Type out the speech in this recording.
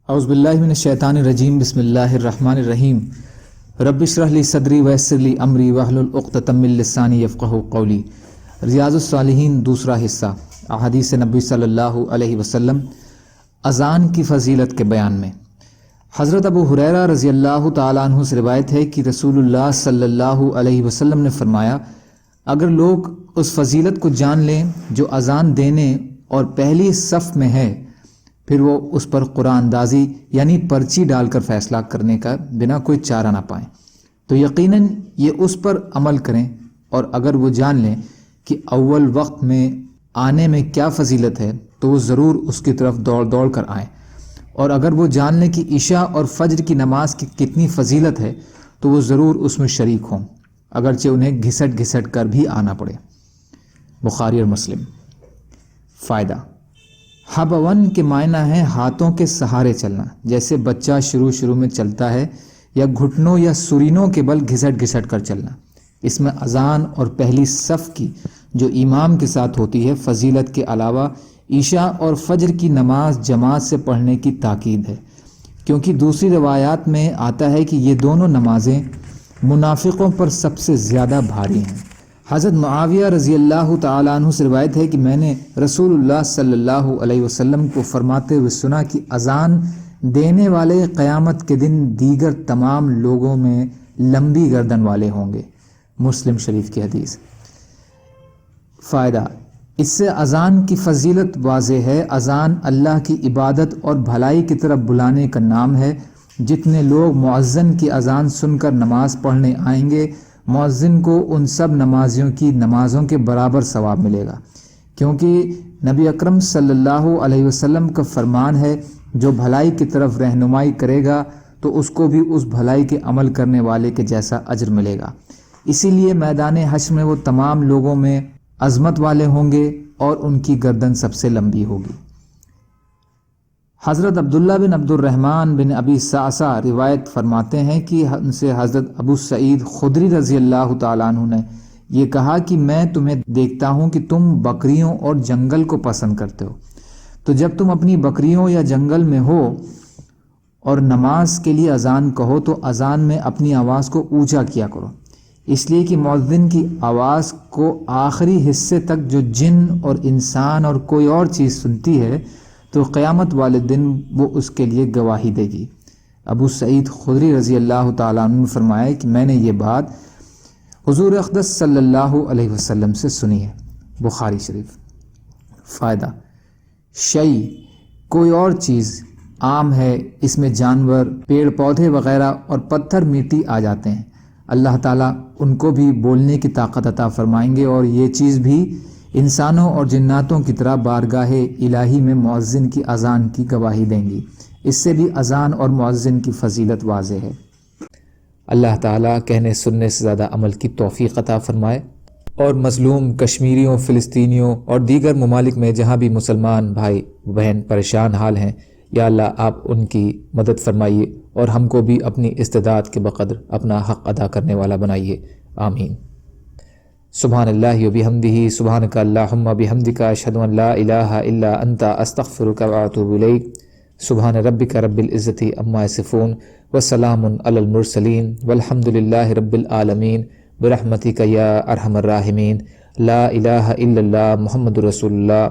اعوذ باللہ من الشیطان الرجیم بسم اللہ الرحمن الرحیم رب اشرح لی صدری ویسر لی امری واحلل عقدۃ من لسانی یفقہوا قولی۔ ریاض الصالحین دوسرا حصہ، احادیث نبی صلی اللہ علیہ وسلم، اذان کی فضیلت کے بیان میں۔ حضرت ابو ہریرہ رضی اللہ تعالیٰ عنہ سے روایت ہے کہ رسول اللہ صلی اللہ علیہ وسلم نے فرمایا، اگر لوگ اس فضیلت کو جان لیں جو اذان دینے اور پہلی صف میں ہے، پھر وہ اس پر قرآن اندازی یعنی پرچی ڈال کر فیصلہ کرنے کا بنا کوئی چارہ نہ پائیں، تو یقیناً یہ اس پر عمل کریں، اور اگر وہ جان لیں کہ اول وقت میں آنے میں کیا فضیلت ہے تو وہ ضرور اس کی طرف دوڑ کر آئیں، اور اگر وہ جان لیں کہ عشاء اور فجر کی نماز کی کتنی فضیلت ہے تو وہ ضرور اس میں شریک ہوں، اگرچہ انہیں گھسٹ کر بھی آنا پڑے۔ بخاری اور مسلم۔ فائدہ: حبون کے معنی ہے ہاتھوں کے سہارے چلنا، جیسے بچہ شروع میں چلتا ہے، یا گھٹنوں یا سرینوں کے بل گھسٹ کر چلنا۔ اس میں اذان اور پہلی صف کی جو امام کے ساتھ ہوتی ہے فضیلت کے علاوہ عشاء اور فجر کی نماز جماعت سے پڑھنے کی تاکید ہے، کیونکہ دوسری روایات میں آتا ہے کہ یہ دونوں نمازیں منافقوں پر سب سے زیادہ بھاری ہیں۔ حضرت معاویہ رضی اللہ تعالیٰ عنہ سے روایت ہے کہ میں نے رسول اللہ صلی اللہ علیہ وسلم کو فرماتے ہوئے سنا کہ اذان دینے والے قیامت کے دن دیگر تمام لوگوں میں لمبی گردن والے ہوں گے۔ مسلم شریف کی حدیث۔ فائدہ: اس سے اذان کی فضیلت واضح ہے۔ اذان اللہ کی عبادت اور بھلائی کی طرف بلانے کا نام ہے۔ جتنے لوگ مؤذن کی اذان سن کر نماز پڑھنے آئیں گے، مؤذن کو ان سب نمازیوں کی نمازوں کے برابر ثواب ملے گا، کیونکہ نبی اکرم صلی اللہ علیہ وسلم کا فرمان ہے، جو بھلائی کی طرف رہنمائی کرے گا تو اس کو بھی اس بھلائی کے عمل کرنے والے کے جیسا اجر ملے گا۔ اسی لیے میدان حشر میں وہ تمام لوگوں میں عظمت والے ہوں گے اور ان کی گردن سب سے لمبی ہوگی۔ حضرت عبداللہ بن عبد الرحمن بن ابی صعصع روایت فرماتے ہیں کہ ان سے حضرت ابو سعید خدری رضی اللہ تعالیٰ عنہ نے یہ کہا کہ میں تمہیں دیکھتا ہوں کہ تم بکریوں اور جنگل کو پسند کرتے ہو، تو جب تم اپنی بکریوں یا جنگل میں ہو اور نماز کے لیے اذان کہو تو اذان میں اپنی آواز کو اونچا کیا کرو، اس لیے کہ مؤذن کی آواز کو آخری حصے تک جو جن اور انسان اور کوئی اور چیز سنتی ہے تو قیامت والے دن وہ اس کے لیے گواہی دے گی۔ ابو سعید خدری رضی اللہ تعالیٰ عنہ نے فرمایا کہ میں نے یہ بات حضور اقدس صلی اللہ علیہ وسلم سے سنی ہے۔ بخاری شریف۔ فائدہ: شیء کوئی اور چیز عام ہے، اس میں جانور، پیڑ پودے وغیرہ اور پتھر مٹی آ جاتے ہیں۔ اللہ تعالیٰ ان کو بھی بولنے کی طاقت عطا فرمائیں گے، اور یہ چیز بھی انسانوں اور جناتوں کی طرح بارگاہ الہی میں مؤذن کی اذان کی گواہی دیں گی۔ اس سے بھی اذان اور مؤذن کی فضیلت واضح ہے۔ اللہ تعالیٰ کہنے سننے سے زیادہ عمل کی توفیق عطا فرمائے، اور مظلوم کشمیریوں، فلسطینیوں اور دیگر ممالک میں جہاں بھی مسلمان بھائی بہن پریشان حال ہیں، یا اللہ آپ ان کی مدد فرمائیے، اور ہم کو بھی اپنی استعداد کے بقدر اپنا حق ادا کرنے والا بنائیے، آمین۔ سبحان اللہ و بحمدہ، سبحانک اللہم بحمدک، اشہد ان لا الہ الا انت، استغفرک و اتوب الیک۔ سبحان ربک رب العزت عما یصفون، وسلام علی المرسلین، والحمد للہ رب العالمین، برحمتک یا ارحم الراحمین۔ لا الہ الا اللہ، محمد رسول اللہ۔